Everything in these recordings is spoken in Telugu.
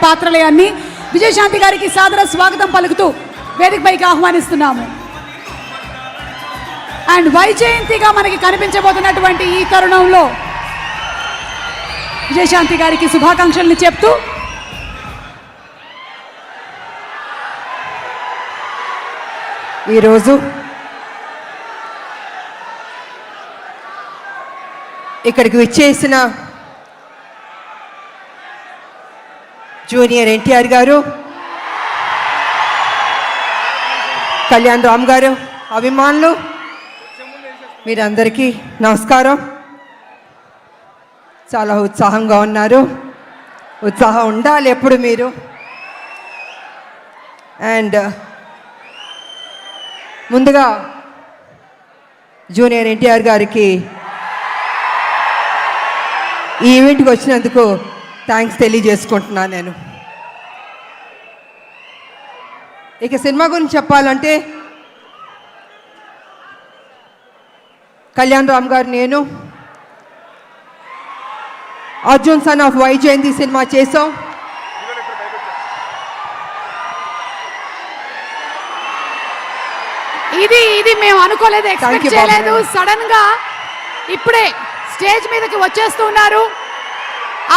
పాత్రలే విజయశాంతి గారికి సాదర స్వాగతం పలుకుతూ వేదికపైకి ఆహ్వానిస్తున్నాము. అండ్ వైజయంతిగా మనకి కనిపించబోతున్నటువంటి ఈ తరుణంలో విజయశాంతి గారికి శుభాకాంక్షలను చెప్తూ ఈరోజు ఇక్కడికి విచ్చేసిన జూనియర్ ఎన్టీఆర్ గారు, కళ్యాణ్ రామ్ గారు, అభిమానులు మీరందరికీ నమస్కారం. చాలా ఉత్సాహంగా ఉన్నారు. ఉత్సాహం ఉండాలి ఎప్పుడు మీరు. అండ్ ముందుగా జూనియర్ ఎన్టీఆర్ గారికి ఈ ఈవెంట్కి వచ్చినందుకు థ్యాంక్స్ తెలియజేసుకుంటున్నాను నేను. ఇక సినిమా గురించి చెప్పాలంటే కళ్యాణ్ రామ్ గారు, నేను Arjun son of Vyjayanthi cinema చేసాం. ఇది మేము అనుకోలేదు, ఎక్స్పెక్ట్ చేయలేదు. సడన్ గా ఇప్పుడే స్టేజ్ మీదకి వచ్చేస్తున్నారు.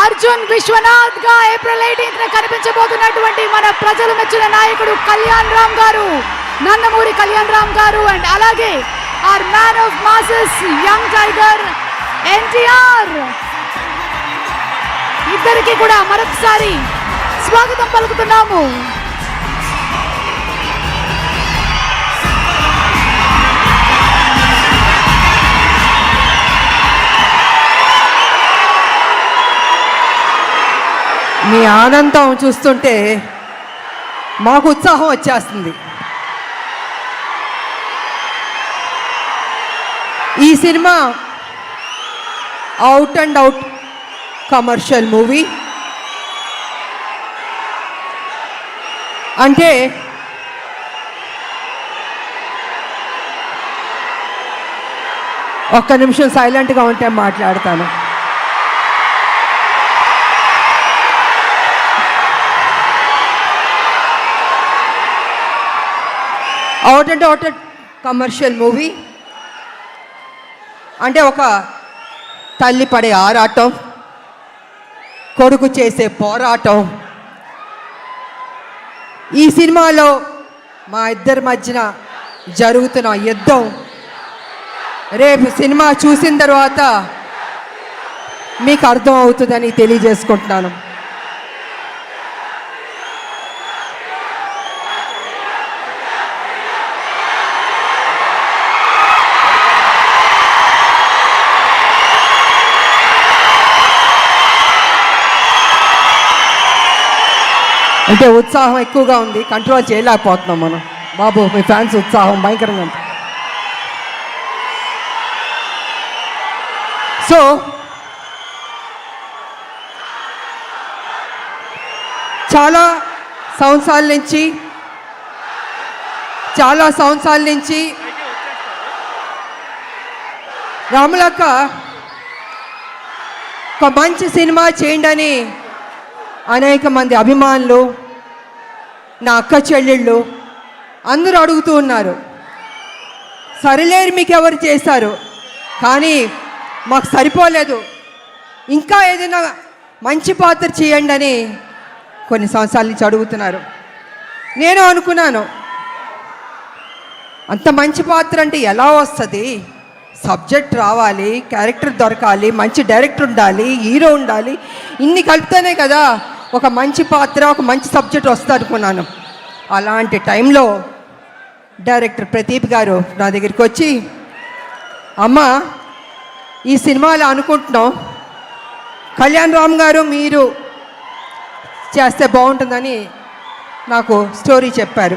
అర్జున్ విశ్వనాథ్ గా ఏప్రిల్ 18న కనిపించబోతున్నటువంటి మన ప్రజలు మెచ్చిన నాయకుడు కళ్యాణ్ రామ్ గారు, నందమూరి కళ్యాణ్ రామ్ గారు. అండ్ అలాగే our man of masses young tiger NTR, ఇద్దరికి కూడా మరొకసారి స్వాగతం పలుకుతున్నాము. మీ ఆనందం చూస్తుంటే మాకు ఉత్సాహం వచ్చేస్తుంది. ఈ cinema out and out commercial movie. అంటే ఒక్క నిమిషం సైలెంట్గా ఉంటే మాట్లాడతాను. Out and out commercial movie అంటే ఒక తల్లి పడే ఆరాటం, కొడుకు చేసే పోరాటం. ఈ సినిమాలో మా ఇద్దరి మధ్యన జరుగుతున్న యుద్ధం రేపు సినిమా చూసిన తర్వాత మీకు అర్థం అవుతుందని తెలియజేసుకుంటున్నాను. అంటే ఉత్సాహం ఎక్కువగా ఉంది, కంట్రోల్ చేయలేకపోతున్నాం మనం. బాబు, మీ ఫ్యాన్స్ ఉత్సాహం భయంకరంగా ఉంది. సో చాలా సంవత్సరాల నుంచి రాములక్క ఒక మంచి సినిమా చేయండి అని అనేక మంది అభిమానులు, నా అక్క చెల్లెళ్ళు అందరూ అడుగుతూ ఉన్నారు. సరిలేరు మీకు ఎవరు చేశారు, కానీ మాకు సరిపోలేదు, ఇంకా ఏదైనా మంచి పాత్ర చేయండి అని కొన్ని సంవత్సరాల నుంచి అడుగుతున్నారు. నేను అనుకున్నాను, అంత మంచి పాత్ర అంటే ఎలా వస్తుంది? సబ్జెక్ట్ రావాలి, క్యారెక్టర్ దొరకాలి, మంచి డైరెక్టర్ ఉండాలి, హీరో ఉండాలి, ఇన్ని కలిపితేనే కదా ఒక మంచి పాత్ర, ఒక మంచి సబ్జెక్ట్ వస్తుంది అనుకున్నాను. అలాంటి టైంలో డైరెక్టర్ ప్రదీప్ గారు నా దగ్గరికి వచ్చి, అమ్మ ఈ సినిమాలో అనుకుంటున్నాం కళ్యాణ్ రామ్ గారు మీరు చేస్తే బాగుంటుందని నాకు స్టోరీ చెప్పారు.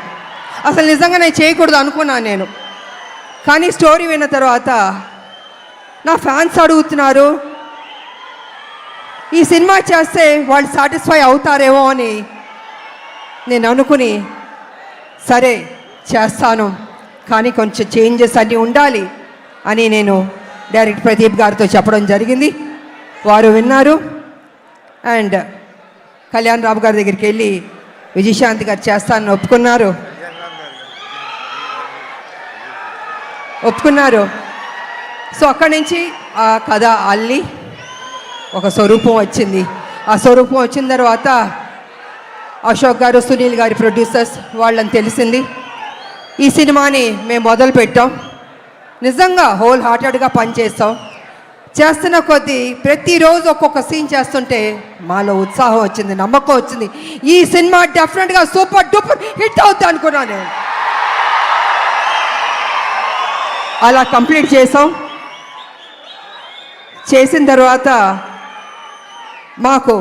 అసలు నిజంగా నేను చేయకూడదు అనుకున్నాను నేను. కానీ స్టోరీ విన్న తర్వాత నా ఫ్యాన్స్ అడుగుతున్నారు, ఈ సినిమా చేస్తే వాళ్ళు సాటిస్ఫై అవుతారేమో అని నేను అనుకుని సరే చేస్తాను, కానీ కొంచెం చేంజెస్ అన్నీ ఉండాలి అని నేను డైరెక్టర్ ప్రదీప్ గారితో చెప్పడం జరిగింది. వారు విన్నారు. అండ్ కళ్యాణ్ రామ్ గారి దగ్గరికి వెళ్ళి విజయశాంతి గారు చేస్తానని ఒప్పుకున్నారు. సో అక్కడి నుంచి ఆ కథ అల్లి ఒక స్వరూపం వచ్చింది. ఆ స్వరూపం వచ్చిన తర్వాత అశోక్ గారు, సునీల్ గారి ప్రొడ్యూసర్స్ వాళ్ళని తెలిసింది. ఈ సినిమాని మేము మొదలు పెట్టాం. నిజంగా హోల్ హార్టెడ్గా పనిచేస్తాం. చేస్తున్న కొద్దీ ప్రతిరోజు ఒక్కొక్క సీన్ చేస్తుంటే మాలో ఉత్సాహం వచ్చింది, నమ్మకం వచ్చింది. ఈ సినిమా డెఫినెట్గా సూపర్ డూపర్ హిట్ అవుతుంది అనుకున్నాను నేను. అలా కంప్లీట్ చేసాం. చేసిన తర్వాత మాకు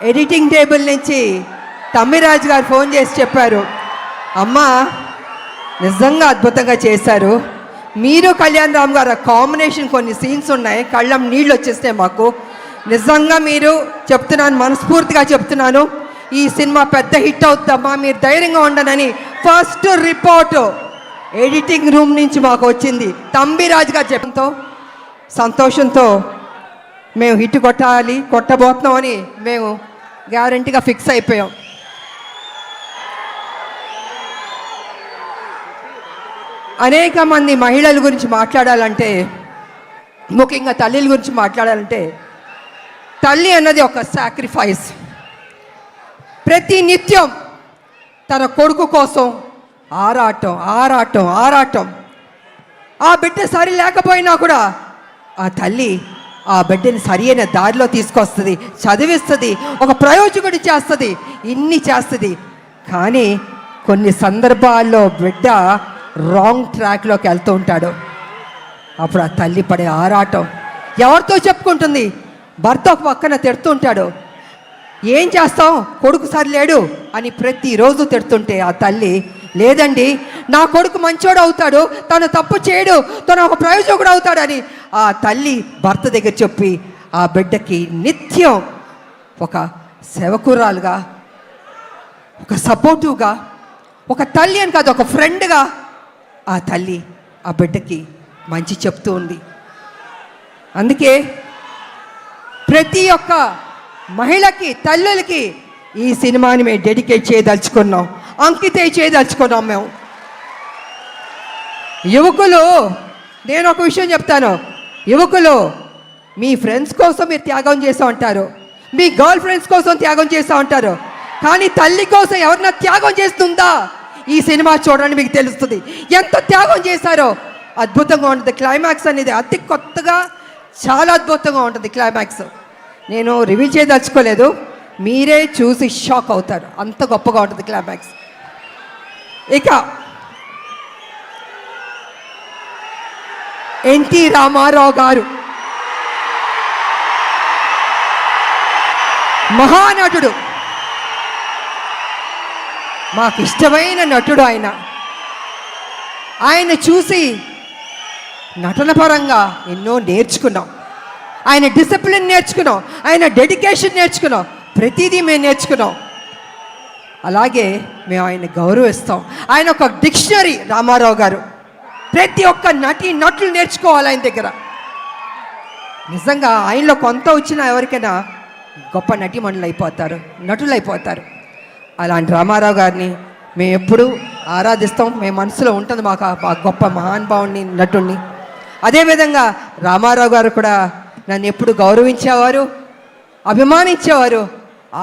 ఎడిటింగ్ టేబుల్ నుంచి తమ్మిరాజు గారు ఫోన్ చేసి చెప్పారు, అమ్మా నిజంగా అద్భుతంగా చేశారు, మీరు కళ్యాణ్ రామ్ గారు కాంబినేషన్ కొన్ని సీన్స్ ఉన్నాయి, కళ్ళం నీళ్ళు వచ్చేస్తాయి మాకు. నిజంగా మీరు చెప్తున్నాను, మనస్ఫూర్తిగా చెప్తున్నాను, ఈ సినిమా పెద్ద హిట్ అవుతుందమ్మా, మీరు ధైర్యంగా ఉండనని ఫస్ట్ రిపోర్టు ఎడిటింగ్ రూమ్ నుంచి మాకు వచ్చింది. తమ్మిరాజు గారు చెప్పడంతో సంతోషంతో మేము హిట్ కొట్టబోతున్నామని మేము గ్యారంటీగా ఫిక్స్ అయిపోయాం. అనేక మంది మహిళల గురించి మాట్లాడాలంటే, ముఖ్యంగా తల్లిల గురించి మాట్లాడాలంటే, తల్లి అన్నది ఒక సాక్రిఫైస్. ప్రతి నిత్యం తన కొడుకు కోసం ఆరాటం. ఆ బిడ్డ సరి లేకపోయినా కూడా ఆ తల్లి ఆ బిడ్డని సరి అయిన దారిలో తీసుకొస్తుంది, చదివిస్తుంది, ఒక ప్రయోజకుడి చేస్తుంది, ఇన్ని చేస్తుంది. కానీ కొన్ని సందర్భాల్లో బిడ్డ రాంగ్ ట్రాక్లోకి వెళ్తూ ఉంటాడు. అప్పుడు ఆ తల్లి పడే ఆరాటం ఎవరితో చెప్పుకుంటుంది? భర్త ఒక పక్కన తిడుతుంటాడు, ఏం చేస్తాం కొడుకు సరిలేడు అని ప్రతిరోజు తిడుతుంటే ఆ తల్లి, లేదండి నా కొడుకు మంచోడు అవుతాడు, తను తప్పు చేయడు, తను ఒక ప్రయోజకుడు అవుతాడని ఆ తల్లి భర్త దగ్గర చెప్పి ఆ బిడ్డకి నిత్యం ఒక సేవకురాలుగా, ఒక సపోర్టివ్గా, ఒక తల్లి అని కాదు ఒక ఫ్రెండ్గా ఆ తల్లి ఆ బిడ్డకి మంచి చెప్తూ ఉంది. అందుకే ప్రతి ఒక్క మహిళకి, తల్లులకి ఈ సినిమాని మేము డెడికేట్ చేయదలుచుకున్నాం, అంకితం చేయదలుచుకున్నాం మేము. యువకులు, నేను ఒక విషయం చెప్తాను, యువకులు మీ ఫ్రెండ్స్ కోసం మీరు త్యాగం చేస్తూ ఉంటారు, మీ గర్ల్ ఫ్రెండ్స్ కోసం త్యాగం చేస్తూ ఉంటారు, కానీ తల్లి కోసం ఎవరన్నా త్యాగం చేస్తుందా? ఈ సినిమా చూడండి, మీకు తెలుస్తుంది ఎంత త్యాగం చేశారో. అద్భుతంగా ఉంటుంది క్లైమాక్స్ అనేది, అతి కొత్తగా చాలా అద్భుతంగా ఉంటుంది క్లైమాక్స్. నేను రివీల్ చేయదలుచుకోలేదు, మీరే చూసి షాక్ అవుతారు, అంత గొప్పగా ఉంటుంది క్లైమాక్స్. ఇక ఎన్టీ రామారావు గారు మహానటుడు, మాకు ఇష్టమైన నటుడు ఆయన. ఆయన చూసి నటన పరంగా ఎన్నో నేర్చుకున్నాం, ఆయన డిసిప్లిన్ నేర్చుకున్నాం, ఆయన డెడికేషన్ నేర్చుకున్నాం, ప్రతిదీ మేము నేర్చుకున్నాం. అలాగే మేము ఆయన గౌరవిస్తాం. ఆయన ఒక డిక్షనరీ రామారావు గారు. ప్రతి ఒక్క నటులు నేర్చుకోవాలి ఆయన దగ్గర. నిజంగా ఆయనలో కొంత వచ్చినా ఎవరికైనా గొప్ప నటులు అయిపోతారు. అలాంటి రామారావు గారిని మేము ఎప్పుడూ ఆరాధిస్తాం, మేము మనసులో ఉంటుంది మాకు ఆ గొప్ప మహానుభావుని, నటుడిని. అదేవిధంగా రామారావు గారు కూడా నన్ను ఎప్పుడు గౌరవించేవారు, అభిమానించేవారు.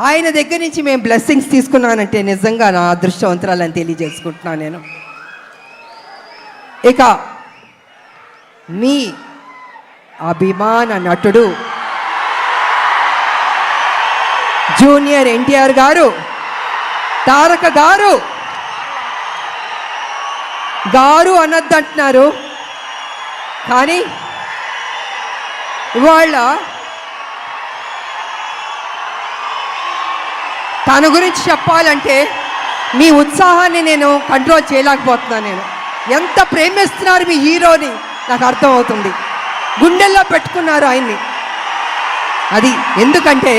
ఆయన దగ్గర నుంచి మేము బ్లెస్సింగ్స్ తీసుకున్నానంటే నిజంగా నా అదృష్టవంతురాలని తెలియజేసుకుంటున్నాను నేను. ఇక మీ అభిమాన నటుడు జూనియర్ ఎన్టీఆర్ గారు, తారక గారు అనొద్దంటున్నారు, కానీ ఇవాళ తన గురించి చెప్పాలంటే మీ ఉత్సాహాన్ని నేను కంట్రోల్ చేయలేకపోతున్నాను. నేను ఎంత ప్రేమిస్తున్నారు మీ హీరోని నాకు అర్థమవుతుంది. గుండెల్లో పెట్టుకున్నారు ఆయన్ని. అది ఎందుకంటే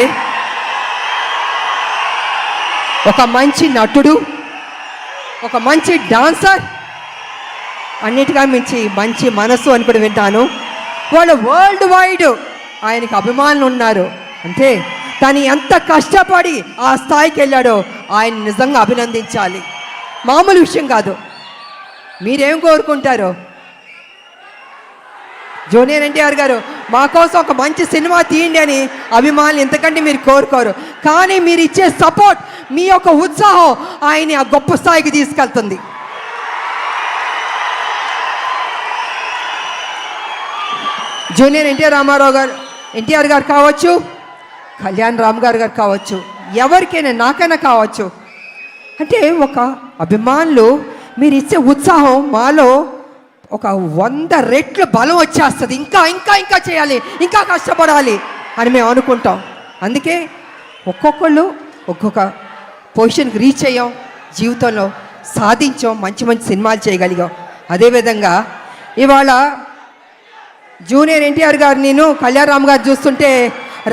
ఒక మంచి నటుడు, ఒక మంచి డాన్సర్, అన్నిటిగా మించి మంచి మనసు అని కూడా వింటాను. వాళ్ళు వరల్డ్ వైడ్ ఆయనకి అభిమానులు ఉన్నారు. అంటే తను ఎంత కష్టపడి ఆ స్థాయికి వెళ్ళాడో ఆయన నిజంగా అభినందించాలి. మామూలు విషయం కాదు. మీరేం కోరుకుంటారో? జూనియర్ ఎన్టీఆర్ గారు మా కోసం ఒక మంచి సినిమా తీయండి అని అభిమానులు ఎంతకంటే మీరు కోరుకోరు. కానీ మీరు ఇచ్చే సపోర్ట్, మీ యొక్క ఉత్సాహం ఆయన్ని ఆ గొప్ప స్థాయికి తీసుకెళ్తుంది. జూనియర్ ఎన్టీఆర్ గారు కావచ్చు, కళ్యాణ్ రామ్ గారు కావచ్చు, ఎవరికైనా నాకైనా కావచ్చు. అంటే ఒక అభిమానులు మీరు ఇచ్చే ఉత్సాహం మాలో ఒక 100 రెట్లు బలం వచ్చేస్తుంది. ఇంకా ఇంకా ఇంకా చేయాలి, ఇంకా కష్టపడాలి అని మేము అనుకుంటాం. అందుకే ఒక్కొక్కళ్ళు ఒక్కొక్క పొజిషన్కి రీచ్ అయ్యాం, జీవితంలో సాధించాం, మంచి మంచి సినిమాలు చేయగలిగాం. అదేవిధంగా ఇవాళ జూనియర్ ఎన్టీఆర్ గారు, నేను కళ్యాణ్ రామ్ గారు చూస్తుంటే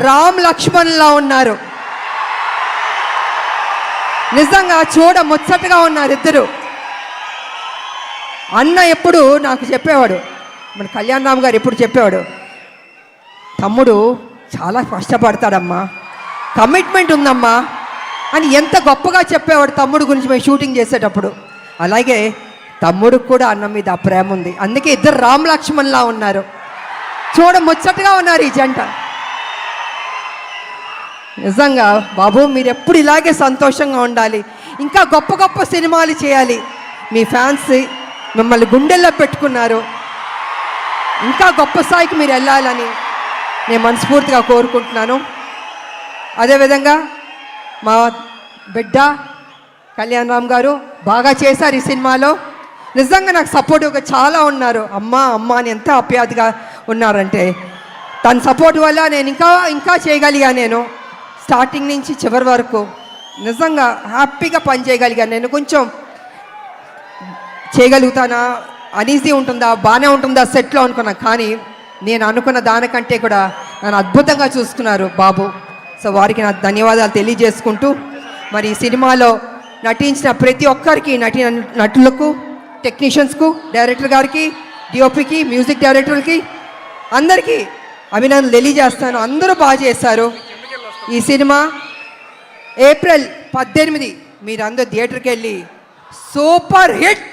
రామ్ లక్ష్మణ్లా ఉన్నారు. నిజంగా చూడ ముచ్చటగా ఉన్నారు ఇద్దరు. అన్న ఎప్పుడు నాకు చెప్పేవాడు, మన కళ్యాణ్ రామ్ గారు ఎప్పుడు చెప్పేవాడు, తమ్ముడు చాలా కష్టపడతాడమ్మా, కమిట్మెంట్ ఉందమ్మా అని ఎంత గొప్పగా చెప్పేవాడు తమ్ముడు గురించి మేము షూటింగ్ చేసేటప్పుడు. అలాగే తమ్ముడికి కూడా అన్న మీద ఆ ప్రేమ ఉంది. అందుకే ఇద్దరు రామ్ లక్ష్మణ్లా ఉన్నారు, చూడ ముచ్చటగా ఉన్నారు ఈ జంట. నిజంగా బాబు మీరు ఎప్పుడు ఇలాగే సంతోషంగా ఉండాలి, ఇంకా గొప్ప గొప్ప సినిమాలు చేయాలి. మీ ఫ్యాన్స్ మిమ్మల్ని గుండెల్లో పెట్టుకున్నారు, ఇంకా గొప్ప స్థాయికి మీరు వెళ్ళాలని నేను మనస్ఫూర్తిగా కోరుకుంటున్నాను. అదేవిధంగా మా బిడ్డ కళ్యాణ్ రామ్ గారు బాగా చేశారు ఈ సినిమాలో. నిజంగా నాకు సపోర్టివ్గా చాలా ఉన్నారు. అమ్మ అని ఎంత ఆప్యాయతగా ఉన్నారంటే, తన సపోర్ట్ వల్ల నేను ఇంకా చేయగలిగా. నేను స్టార్టింగ్ నుంచి చివరి వరకు నిజంగా హ్యాపీగా పని చేయగలిగాను. నేను కొంచెం చేయగలుగుతానా, అనీజీ ఉంటుందా, బాగానే ఉంటుందా సెట్లో అనుకున్నా. కానీ నేను అనుకున్న దానికంటే కూడా నన్ను అద్భుతంగా చూసుకున్నారు బాబు. సో వారికి నా ధన్యవాదాలు తెలియజేసుకుంటూ, మరి ఈ సినిమాలో నటించిన ప్రతి ఒక్కరికి, నటులకు, టెక్నీషియన్స్కు, డైరెక్టర్ గారికి, డిఓపికి, మ్యూజిక్ డైరెక్టర్కి అందరికీ అభినందనలు తెలియజేస్తాను. అందరూ బాగా చేశారు. ఈ సినిమా ఏప్రిల్ 18 మీరందరూ థియేటర్కి వెళ్ళి సూపర్ హిట్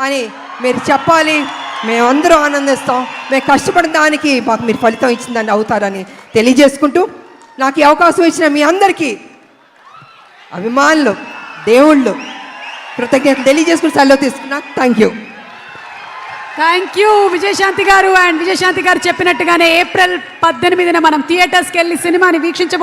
అని మీరు చెప్పాలి. మేమందరం ఆనందిస్తాం. మేము కష్టపడిన దానికి మాకు మీరు ఫలితం ఇచ్చిందని అవుతారని తెలియజేసుకుంటూ, నాకు ఈ అవకాశం ఇచ్చిన మీ అందరికీ అభిమానులు, దేవుళ్ళు కృతజ్ఞతలు తెలియజేసుకుని సెలవు తీసుకున్నా. థ్యాంక్ యూ విజయశాంతి గారు. అండ్ విజయశాంతి గారు చెప్పినట్టుగానే ఏప్రిల్ 18న మనం థియేటర్స్కి వెళ్ళి సినిమాని వీక్షించబో